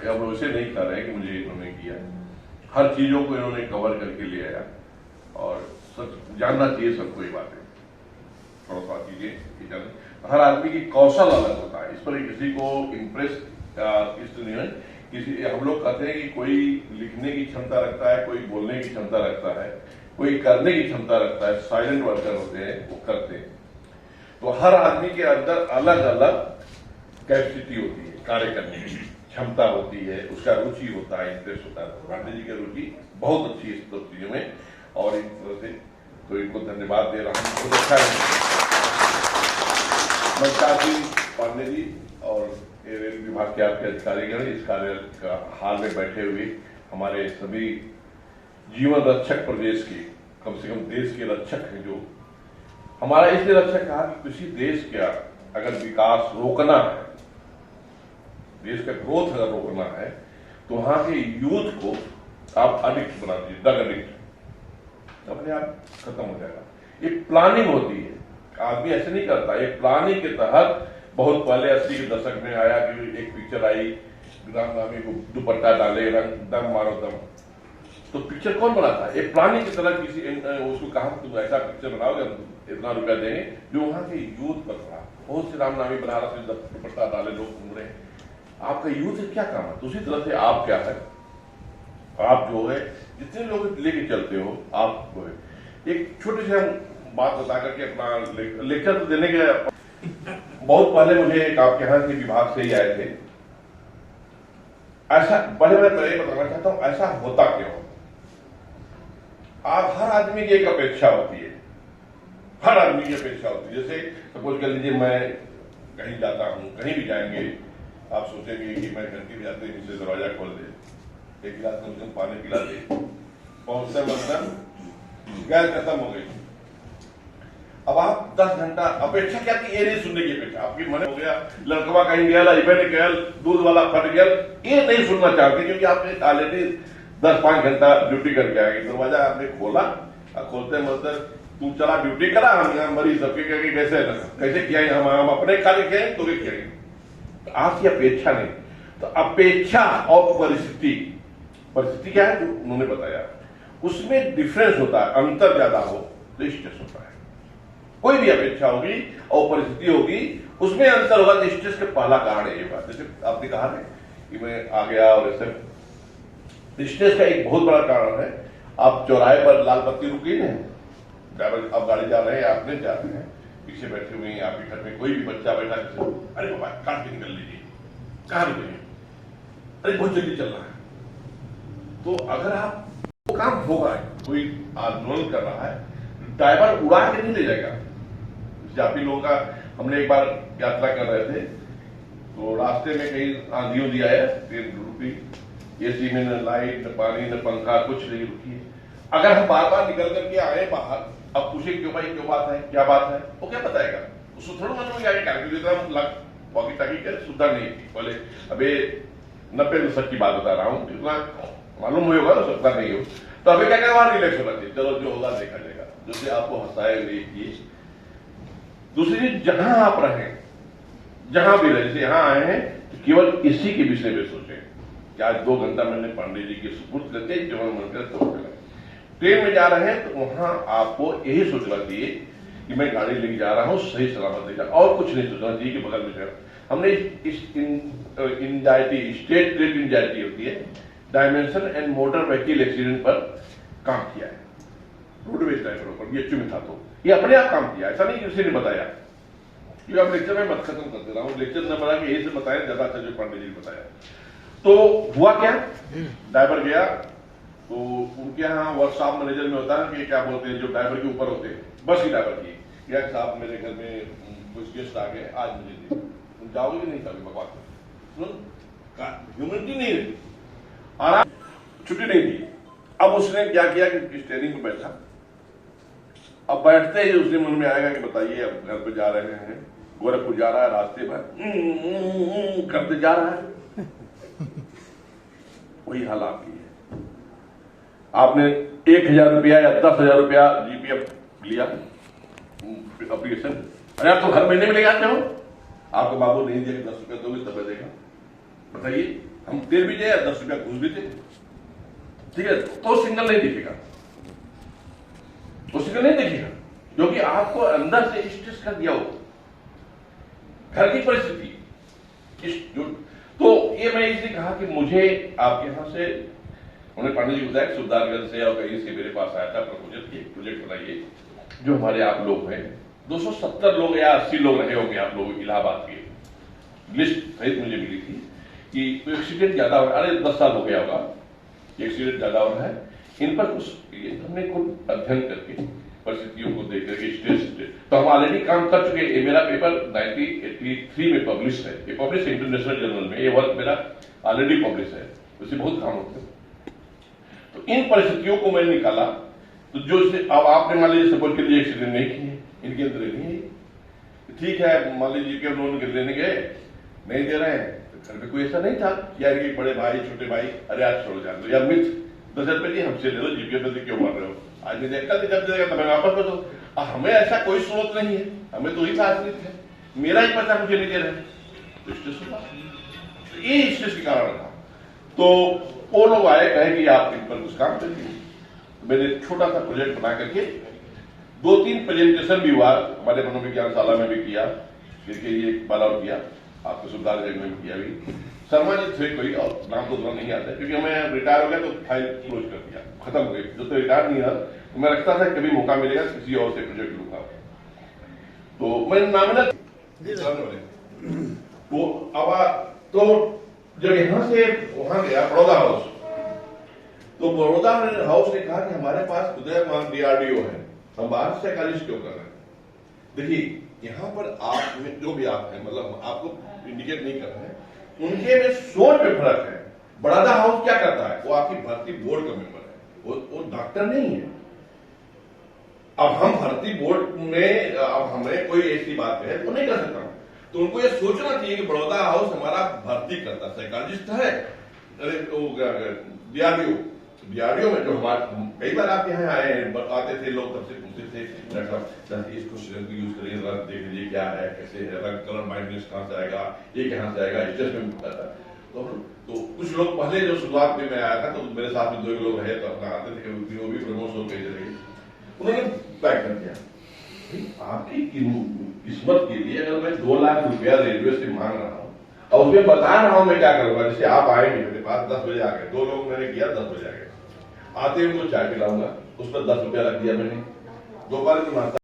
अब वैसे नहीं कर रहे कि मुझे इन्होंने किया, हर चीजों को इन्होंने कवर करके ले आया और सच जानना चाहिए सबको ये बातें, थोड़ा सा चीजें जाने। हर आदमी की कौशल अलग होता है, इस पर किसी को इम्प्रेस इस नहीं है। किसी हम लोग कहते हैं कि कोई लिखने की क्षमता रखता है, कोई बोलने की क्षमता रखता है, कोई करने की क्षमता रखता है, साइलेंट वर्कर होते हैं वो करते हैं। तो हर आदमी के अंदर अलग अलग कैपेसिटी होती है, कार्य करने की क्षमता होती है, उसका रुचि होता है, इंटरेस्ट होता है। पांडे जी की रुचि बहुत अच्छी है इस सब चीजों में और इस तरह से तो इनको धन्यवाद दे रहा हूँ। बहुत अच्छा है ममता जी, पांडे जी और रेल विभाग के आपके अधिकारीगण इस कार्य का हाल में बैठे हुए हमारे सभी जीवन रक्षक प्रदेश के, कम से कम देश के रक्षक हैं। जो हमारा इसलिए रक्षक कहा कि किसी देश का अगर विकास रोकना है, देश का ग्रोथ अगर रोकना है तो वहां के यूथ को आप एडिक्ट बना दीजिए, ड्रग एडिक्ट, अपने आप खत्म हो जाएगा। ये प्लानिंग होती है, आदमी ऐसे नहीं करता। ये प्लानिंग के तहत बहुत पहले 80 के दशक में आया कि एक पिक्चर आई, रामनामी को दुपट्टा डाले रंग दम मारो दम, तो पिक्चर कौन बनाता है? एक प्लानिंग की तरह किसी उसको कहा तुम ऐसा पिक्चर बनाओगे, हम इतना रुपया देंगे, जो वहां के यूथ पर था। बहुत से रामनामी बनारस में दुपट्टा डाले लोग घूम रहे हैं। आपका यूथ से क्या काम है? दूसरी तरह से आप क्या है, आप जो है जितने लोग लेके चलते हो आप वो है। एक छोटे से हम बात बता करके अपना लेक्चर तो देने के बहुत पहले मुझे एक आपके यहाँ के विभाग से ही आए थे। ऐसा बड़े बड़े मैं बताना चाहता हूं, ऐसा होता क्यों? आप हर आदमी की एक अपेक्षा होती है, हर आदमी की अपेक्षा होती है। जैसे सपोज कर लीजिए मैं कहीं जाता हूं, कहीं भी जाएंगे, आप सोचेंगे कि मैं घंटी बजाते ही मुझसे दरवाजा खोल दे, एक गिलास में पानी पिला दे, पहुंचते मतलब गैस खत्म हो गई। अब आप 10 घंटा अपेक्षा क्या की? ये नहीं सुनने की अपेक्षा आपकी मन हो गया, लड़कवा कहीं गया, इवेंट गया, दूध वाला फट गया, ये नहीं सुनना चाहते क्योंकि आपने ऑलरेडी 10-5 घंटा ड्यूटी करके आएंगे। दरवाजा आपने खोला और खोलते मतलब तू चला ड्यूटी करा, हम यहाँ मरीज सबके कैसे किया, हम अपने खाली किए तो क्या किया? आपकी अपेक्षा नहीं। तो अपेक्षा और परिस्थिति, परिस्थिति क्या है जो उन्होंने बताया, उसमें डिफरेंस होता है, अंतर ज्यादा हो तो स्ट्रेस होता है। कोई भी अपेक्षा होगी और परिस्थिति होगी, उसमें अंतर होगा तो स्ट्रेस का पहला कारण है ये बात। जैसे आपने कहा है कि मैं आ गया और ऐसे, स्ट्रेस का एक बहुत बड़ा कारण है। आप चौराहे पर लाल बत्ती रुकी ना, ड्राइवर अब गाड़ी जा रहे हैं, आप नहीं जा रहे हैं, पीछे बैठे हुए हैं, आपके घर में कोई भी बच्चा बैठा है, अरे बाबा काट के निकल लीजिए, कहां रुके हैं, अरे बहुत जल्दी चल रहा है। तो अगर आप वो काम होगा, कोई आंदोलन कर रहा है, ड्राइवर उड़ा के नहीं ले जाएगा। जापी लोगों का हमने एक बार यात्रा कर रहे थे तो रास्ते में कहीं आंधी उंधी आया, ट्रेन रुकी, एसी में न लाइट न पानी न पंखा कुछ नहीं रुकी है। अगर हम बार बार निकल करके आए बाहर, अब पूछे क्यों भाई क्यों बात है, क्या बात है, वो क्या बताएगा? उसको थोड़ा मन में आगे कैलकुलेटर वॉकी टाकी कर सुविधा नहीं थी पहले। अभी 90% की बात बता रहा हूँ, इतना मालूम हुई होगा तो सकता नहीं हो। तो अभी क्या क्या वहां रिलैक्स होना चाहिए, चलो जो होगा देखा जाएगा, जैसे आपको हंसाए ये। दूसरी चीज, जहां आप रहें, जहां भी रहे, जैसे यहां आए हैं तो केवल इसी के विषय में सोचें कि आज 2 घंटा मैंने पांडे जी की सुपुर्द करके जो मन कर तो ट्रेन में जा रहे हैं तो वहां आपको यही सोचना चाहिए कि मैं गाड़ी लेके जा रहा हूं सही सलामत लेकर, और कुछ नहीं सोचना चाहिए कि बगल में जा। हमने इस एंजाइटी, स्टेट रेट एंजाइटी होती है, dimension and motor vehicle accident पर काम किया है, रोडवेज ड्राइवरों पर, बीएचयू में था। तो ये अपने आप काम किया, ऐसा नहीं किसी ने बताया। ये आप लेक्चर में मत खत्म कर दे रहा हूं, लेक्चर न बना के यही से बताया, ज्यादा अच्छा जो पांडे जी ने बताया। तो हुआ क्या, ड्राइवर गया तो उनके यहाँ वर्कशॉप मैनेजर में होता है कि क्या बोलते हैं, जो ड्राइवर के ऊपर होते हैं, बस की ड्राइवर की, या साहब मेरे घर में कुछ गेस्ट आ गए, आज मुझे दी, तुम जाओगे कि नहीं जाओगे, बकवास ह्यूमिनिटी नहीं रही, आराम, छुट्टी नहीं दी। अब उसने क्या किया कि स्टेयरिंग पे बैठा, अब बैठते ही उसने मन में आएगा कि बताइए अब घर पे जा रहे हैं, गोरखपुर जा रहा है, रास्ते में करते जा रहा है, वही हाल आपकी है। आपने 1000 रुपया या 10,000 रुपया जीपीएफ लिया एप्लीकेशन, अरे आप तो हर महीने में ले आते हो, आपको बाबू नहीं दिया 10 रुपया दोगे तब देगा, बताइए हम तेल भी जाए 10 रुपया घूस भी दे, ठीक है, तो सिग्नल नहीं दिखेगा, वो सिग्नल नहीं दिखेगा, क्योंकि आपको अंदर से स्ट्रेस कर दिया हो घर की परिस्थिति। तो ये मैं इसलिए कहा कि मुझे आपके यहां से, उन्होंने पांडे जी बताया सुल्तानगंज से और कहीं से मेरे पास आया था प्रपोजल कि एक प्रोजेक्ट बनाइए जो हमारे आप लोग हैं 270 लोग या 80 लोग रहे होंगे आप लोग इलाहाबाद के, लिस्ट सहित मुझे मिली थी कि एक्सीडेंट ज्यादा हो रहा है, अरे 10 साल हो गया होगा एक्सीडेंट ज्यादा हो रहा है, इन पर कुछ हमने कुछ अध्ययन करके परिस्थितियों को देख करके स्ट्रेस, तो हम ऑलरेडी काम कर चुके हैं। मेरा पेपर 1983 में पब्लिश है, ये पब्लिश इंटरनेशनल जर्नल में, ये वर्क मेरा ऑलरेडी पब्लिश है, उससे बहुत काम होते हैं। तो इन परिस्थितियों को मैंने निकाला, तो जो अब आपने मान लीजिए सपोज के लिए एक्सीडेंट नहीं किए, इनके अंदर नहीं, ठीक है, मान लीजिए कि लोन लेने गए नहीं दे रहे हैं, तो घर में कोई ऐसा नहीं था यार कि बड़े भाई छोटे भाई अरे आज छोड़ो जान दो, या मिथ 10 रुपए जी हमसे ले लो, जीपीएफ में क्यों मार रहे हो, आज नहीं देखा जब देगा तो मैं वापस कर दो। हमें ऐसा कोई सूरत नहीं है, हमें तो ही आश्रित है, मेरा ही पैसा मुझे नहीं दे रहे, तो स्ट्रेस होगा, तो ये स्ट्रेस के कारण था। तो वो लोग आए कहे कि आप इन पर कुछ काम करिए, तो मैंने छोटा सा प्रोजेक्ट बना करके 2-3 प्रेजेंटेशन भी हुआ, हमारे मनोविज्ञानशाला में भी किया, फिर ये बालाउर किया, आपको सुल्तानगंज में भी किया भी, शर्मा जी थे कोई और नाम तो नहीं आता है, क्योंकि हमें रिटायर हो गया तो फाइल क्लोज कर दिया, खत्म हो गई, जो तो रिटायर नहीं रहा तो मैं रखता था कभी मौका मिलेगा किसी और से प्रोजेक्ट लूंगा, तो मैं नामिनल तो अब तो जब यहां से वहां गया बड़ौदा हाउस, तो बड़ौदा हाउस ने कहा कि हमारे पास उदयमान डीआरडीओ है, हम बाहर से खारिज क्यों कर रहे हैं। देखिए यहां पर आप में जो भी आप हैं, मतलब आपको इंडिकेट नहीं कर रहे हैं, उनके में सोच में फर्क है। बड़ौदा हाउस क्या करता है, वो आपकी भर्ती बोर्ड का मेंबर है, वो डॉक्टर नहीं है। अब हम भर्ती बोर्ड में अब हमें कोई ऐसी बात है तो नहीं कर सकता, तो उनको ये सोचना चाहिए कि बड़ौदा हाउस हमारा भर्ती करता साइकोलॉजिस्ट है, अरे डीआरडीओ में जो हमारे कई बार आप यहाँ आए हैं, आते थे लोग, तब से पूछते थे डॉक्टर साहब इसको सिरप यूज करिए, रंग देख लीजिए क्या है, कैसे है, रंग कलर माइंडनेस कहां से आएगा, ये कहां से आएगा, स्ट्रेस में बताता है। तो कुछ लोग पहले जो शुरुआत में मैं आया था, तो मेरे साथ में 2 लोग है, तो अपना आते थे, वो भी प्रमोशन कहीं रहे, उन्होंने पैक कर दिया। आपकी किस्मत के लिए अगर मैं 2 लाख रुपया रेलवे से मांग रहा हूँ और उसमें बता रहा हूँ मैं क्या करूंगा, जैसे आप आएंगे मेरे पास 10 बजे आ गए, 2 लोग मैंने किया 10 बजे आ गए, आते ही उनको चाय पिलाऊंगा, उस पर 10 रुपया रख दिया मैंने, दोपहर की नाश्ता